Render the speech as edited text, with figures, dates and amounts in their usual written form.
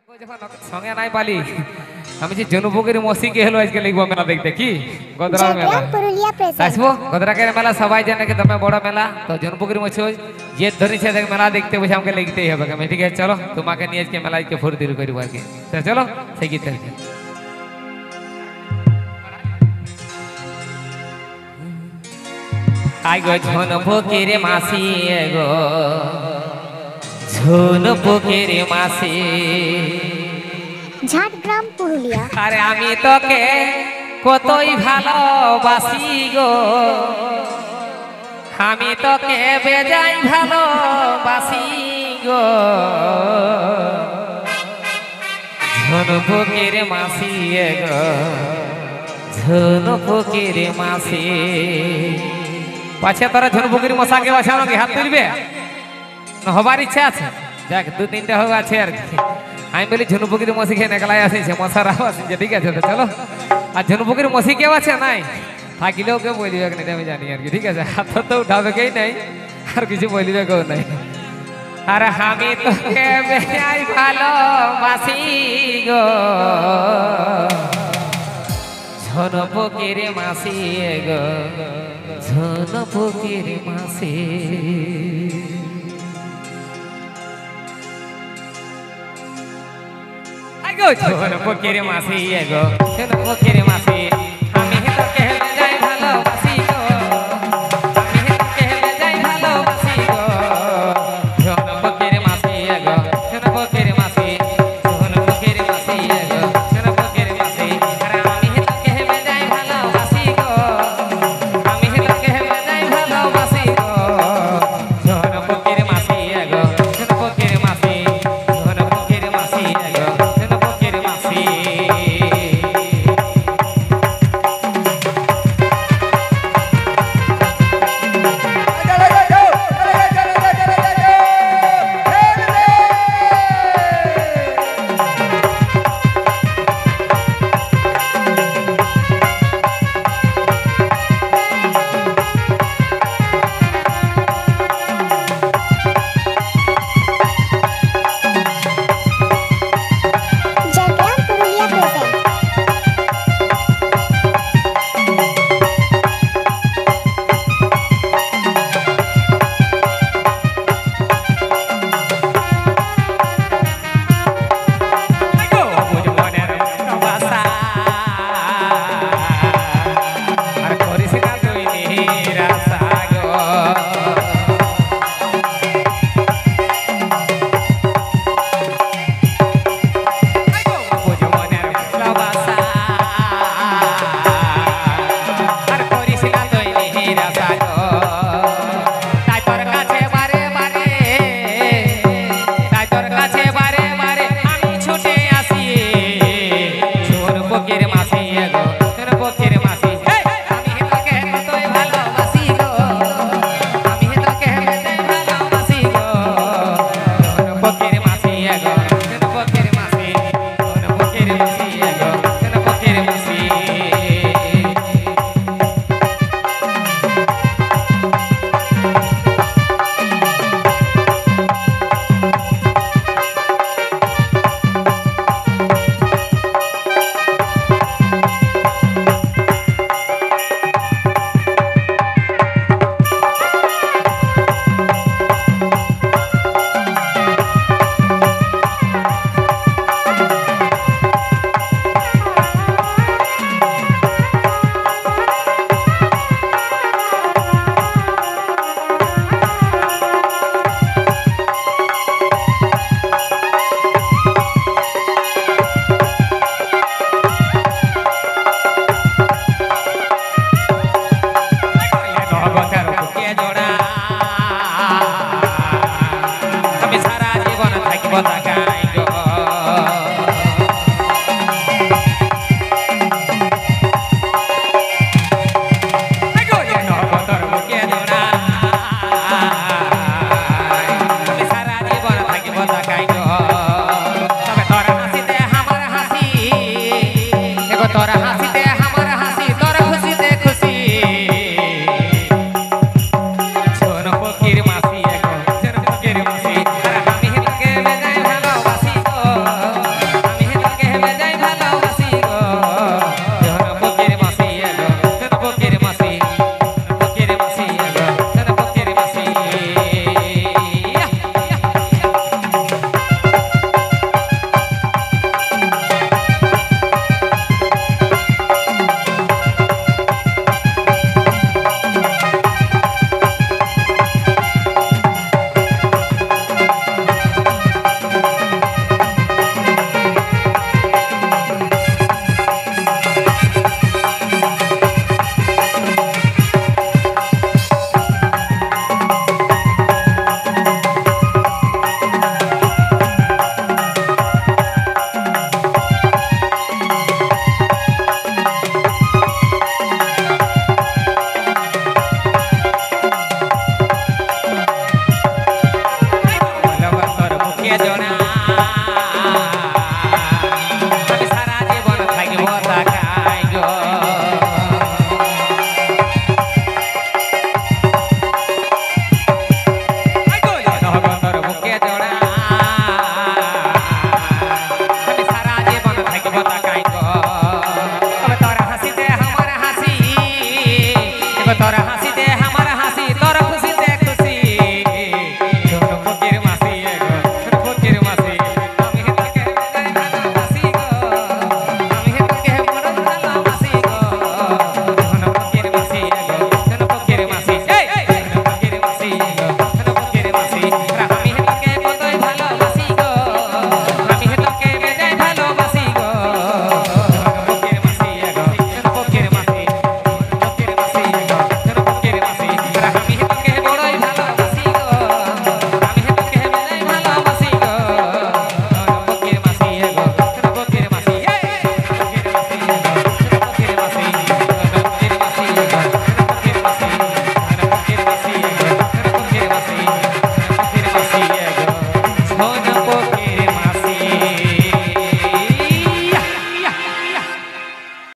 যখন সঙ্গে নাই পালি আমি যে জনপুকুরি মসিকে হলো আজকে লিখবো মেলা দেখতে কি গদরার মেলা আসবো গদরাকের মেলা সবাই জানে কি তুমি বড় মেলা তো জনপুকুরি মসি যে ধরেছে দেখ মেলা দেখতে বসে আমাকে লিখতেই হবে আমি ঠিক আছে চলো তোমাকে নিয়ে আজকে মেলা আজকে ফুর্তি করবো আর কি চলো সেই গীত আই গো ঝনপুকুরি মাসি গো ঝনপুকুরি মাসি ঝাড়গ্রাম পুরুলিয়া। আরে আমি তোকে কতই ভালোবাসি গো আমি তোকে বেজাই ভালোবাসি গো ঝনপুকুরি মাসি গো ঝনপুকুরি মাসি পাছে তোরা ঝনপুকুরি মশাকে বাঁচানো কি হাত তুলবে হবার ইচ্ছা আছে দেখ দু তিনটা হোক আছে আর কি আমি বলি ঝনপুকুরি মশি খেয়ে নেকলাই আসিছে মশারাও আসিছে ঠিক আছে তো চলো আর ঝনপুকুরি মশি কেউ আছে নাই থাকিলেও কেউ বলবে না আমি জানি আর কি ঠিক আছে হাত তো উঠাবে কেই নাই আর কিছু বলবে কেউ নাই আর আমি তোকে বেজাই ভালোবাসি গো ঝনপুকুরি মাসি গো ঝনপুকুরি মাসি ঝনপুকুরি মাসি গো ঝনপুকুরি মাসি